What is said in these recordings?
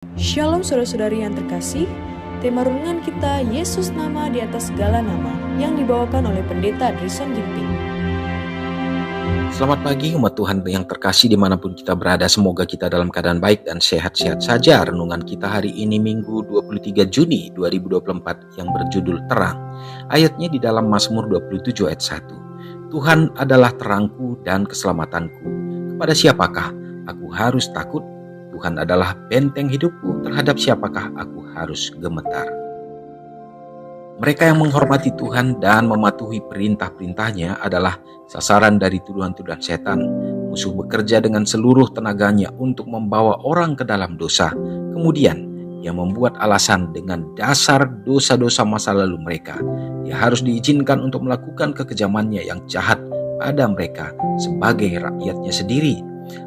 Shalom saudara-saudari yang terkasih, tema renungan kita Yesus nama di atas segala nama yang dibawakan oleh Pendeta Drison Ginting. Selamat pagi umat Tuhan yang terkasih dimanapun kita berada. Semoga kita dalam keadaan baik dan sehat-sehat saja. Renungan kita hari ini Minggu 23 Juni 2024 yang berjudul Terang. Ayatnya di dalam Mazmur 27 ayat 1. Tuhan adalah terangku dan keselamatanku. Kepada siapakah aku harus takut? Tuhan adalah benteng hidupku, terhadap siapakah aku harus gemetar? Mereka yang menghormati Tuhan dan mematuhi perintah-perintahnya adalah sasaran dari tuduhan-tuduhan setan. Musuh bekerja dengan seluruh tenaganya untuk membawa orang ke dalam dosa. Kemudian, ia membuat alasan dengan dasar dosa-dosa masa lalu mereka. Ia harus diizinkan untuk melakukan kekejamannya yang jahat pada mereka sebagai rakyatnya sendiri.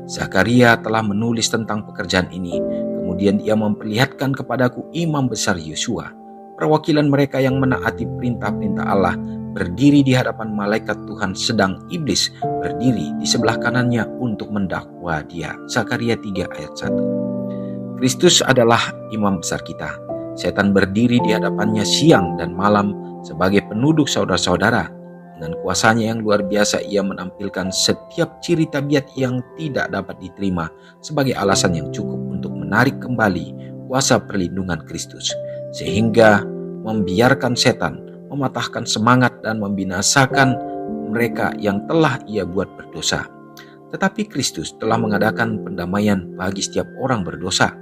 Zakaria telah menulis tentang pekerjaan ini. Kemudian ia memperlihatkan kepadaku imam besar Yosua, perwakilan mereka yang menaati perintah-perintah Allah, berdiri di hadapan malaikat Tuhan, sedang iblis berdiri di sebelah kanannya untuk mendakwa dia. Zakaria 3 ayat 1. Kristus adalah imam besar kita. Setan berdiri di hadapannya siang dan malam sebagai penuduk saudara-saudara. Dengan kuasanya yang luar biasa, ia menampilkan setiap ciri tabiat yang tidak dapat diterima sebagai alasan yang cukup untuk menarik kembali kuasa perlindungan Kristus, sehingga membiarkan setan mematahkan semangat dan membinasakan mereka yang telah ia buat berdosa. Tetapi Kristus telah mengadakan pendamaian bagi setiap orang berdosa.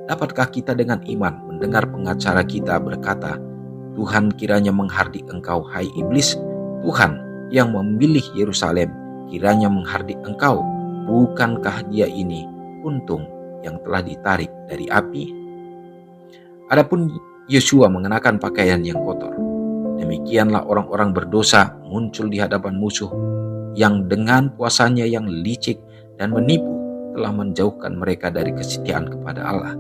Dapatkah kita dengan iman mendengar pengacara kita berkata, Tuhan kiranya menghardik engkau, hai iblis. Tuhan yang memilih Yerusalem kiranya menghardik engkau. Bukankah dia ini untung yang telah ditarik dari api? Adapun Yosua mengenakan pakaian yang kotor. Demikianlah orang-orang berdosa muncul di hadapan musuh yang dengan kuasanya yang licik dan menipu telah menjauhkan mereka dari kesetiaan kepada Allah.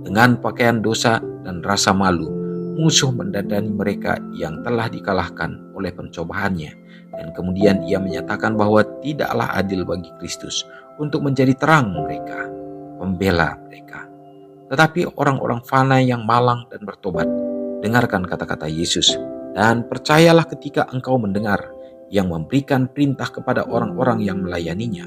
Dengan pakaian dosa dan rasa malu, musuh mendandani mereka yang telah dikalahkan oleh pencobaannya, dan kemudian ia menyatakan bahwa tidaklah adil bagi Kristus untuk menjadi terang mereka, pembela mereka. Tetapi orang-orang fana yang malang dan bertobat, dengarkan kata-kata Yesus, dan percayalah ketika engkau mendengar yang memberikan perintah kepada orang-orang yang melayaninya.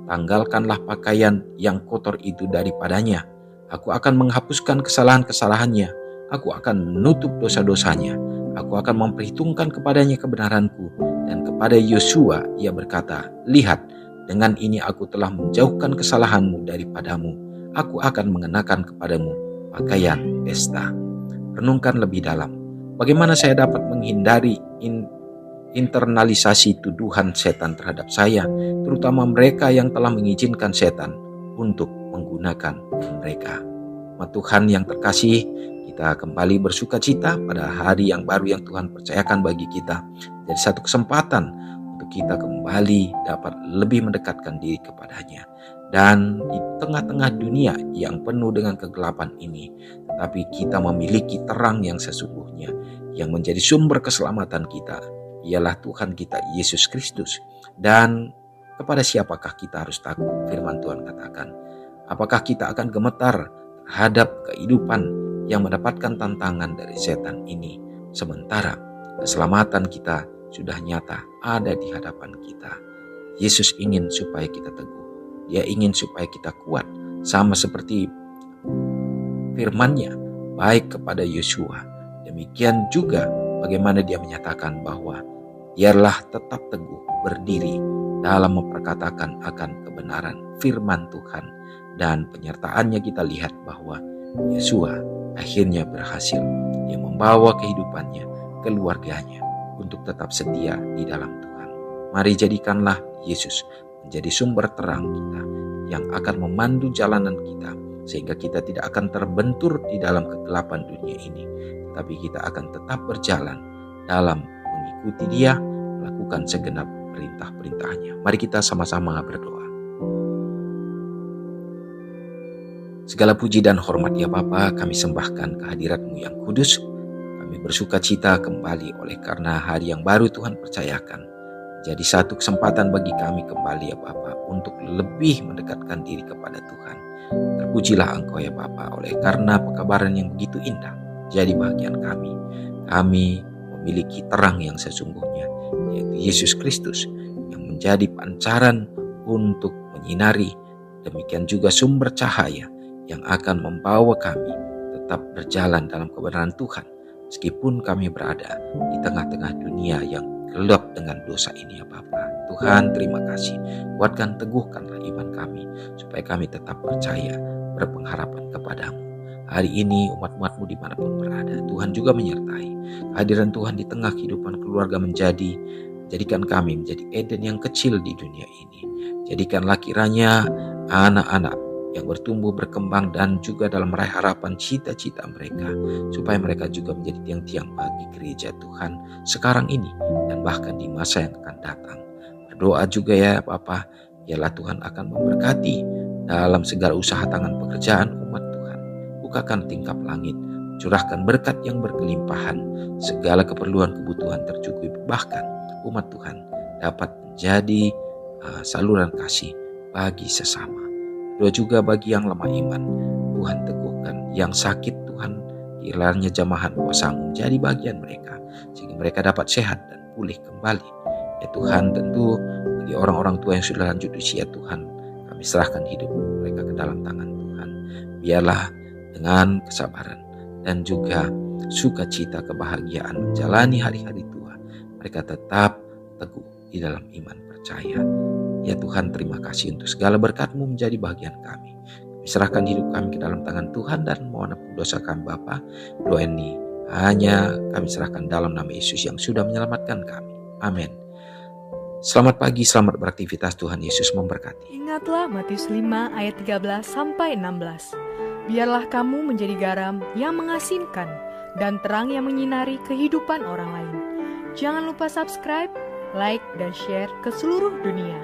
Tanggalkanlah pakaian yang kotor itu daripadanya. Aku akan menghapuskan kesalahan-kesalahannya. Aku akan menutup dosa-dosanya. Aku akan memperhitungkan kepadanya kebenaranku. Dan kepada Yosua ia berkata, lihat, dengan ini aku telah menjauhkan kesalahanmu daripadamu. Aku akan mengenakan kepadamu pakaian pesta. Renungkan lebih dalam. Bagaimana saya dapat menghindari internalisasi tuduhan setan terhadap saya, terutama mereka yang telah mengizinkan setan untuk menggunakan mereka. Tuhan yang terkasih, kita kembali bersuka cita pada hari yang baru yang Tuhan percayakan bagi kita. Jadi satu kesempatan untuk kita kembali dapat lebih mendekatkan diri kepadanya. Dan di tengah-tengah dunia yang penuh dengan kegelapan ini, tetapi kita memiliki terang yang sesungguhnya, yang menjadi sumber keselamatan kita, ialah Tuhan kita Yesus Kristus. Dan kepada siapakah kita harus takut? Firman Tuhan katakan, apakah kita akan gemetar terhadap kehidupan yang mendapatkan tantangan dari setan ini, sementara keselamatan kita sudah nyata ada di hadapan kita. Yesus ingin supaya kita teguh. Dia ingin supaya kita kuat, sama seperti firman-Nya baik kepada Yosua. Demikian juga bagaimana dia menyatakan bahwa biarlah tetap teguh berdiri dalam memperkatakan akan kebenaran firman Tuhan. Dan penyertaannya kita lihat bahwa Yosua akhirnya berhasil. Dia membawa kehidupannya, keluarganya untuk tetap setia di dalam Tuhan. Mari jadikanlah Yesus menjadi sumber terang kita yang akan memandu jalanan kita, sehingga kita tidak akan terbentur di dalam kegelapan dunia ini, tetapi kita akan tetap berjalan dalam mengikuti Dia, melakukan segenap perintah-perintahnya. Mari kita sama-sama berdoa. Segala puji dan hormat ya Bapa, kami sembahkan kehadirat-Mu yang kudus. Kami bersuka cita kembali oleh karena hari yang baru Tuhan percayakan. Jadi satu kesempatan bagi kami kembali ya Bapa untuk lebih mendekatkan diri kepada Tuhan. Terpujilah Engkau ya Bapa, oleh karena pekabaran yang begitu indah jadi bagian kami. Kami memiliki terang yang sesungguhnya, yaitu Yesus Kristus yang menjadi pancaran untuk menyinari, demikian juga sumber cahaya yang akan membawa kami tetap berjalan dalam kebenaran Tuhan, meskipun kami berada di tengah-tengah dunia yang gelap dengan dosa ini ya Bapa. Tuhan, terima kasih. Kuatkan, teguhkanlah iman kami, supaya kami tetap percaya, berpengharapan kepadamu. Hari ini umat-umatmu dimanapun berada, Tuhan juga menyertai. Kehadiran Tuhan di tengah kehidupan keluarga jadikan kami menjadi Eden yang kecil di dunia ini. Jadikanlah kiranya anak-anak yang bertumbuh berkembang dan juga dalam meraih harapan cita-cita mereka, supaya mereka juga menjadi tiang-tiang bagi gereja Tuhan sekarang ini dan bahkan di masa yang akan datang. Berdoa juga ya Bapa, biarlah Tuhan akan memberkati dalam segala usaha tangan pekerjaan umat Tuhan. Bukakan tingkap langit, curahkan berkat yang berkelimpahan, segala keperluan kebutuhan tercukupi, bahkan umat Tuhan dapat menjadi saluran kasih bagi sesama. Doa juga bagi yang lemah iman, Tuhan teguhkan. Yang sakit, Tuhan kiranya jamahan kuasa-Mu menjadi bagian mereka, sehingga mereka dapat sehat dan pulih kembali. Ya Tuhan, tentu bagi orang-orang tua yang sudah lanjut usia, Tuhan, kami serahkan hidup mereka ke dalam tangan Tuhan. Biarlah dengan kesabaran dan juga sukacita kebahagiaan menjalani hari-hari tua, mereka tetap teguh di dalam iman percaya. Ya Tuhan, terima kasih untuk segala berkat-Mu menjadi bagian kami. Kami serahkan hidup kami ke dalam tangan Tuhan dan mohon ampun dosa kami Bapa. Doa ini hanya kami serahkan dalam nama Yesus yang sudah menyelamatkan kami. Amin. Selamat pagi, selamat beraktivitas. Tuhan Yesus memberkati. Ingatlah Matius 5 ayat 13-16. Biarlah kamu menjadi garam yang mengasinkan dan terang yang menyinari kehidupan orang lain. Jangan lupa subscribe, like, dan share ke seluruh dunia.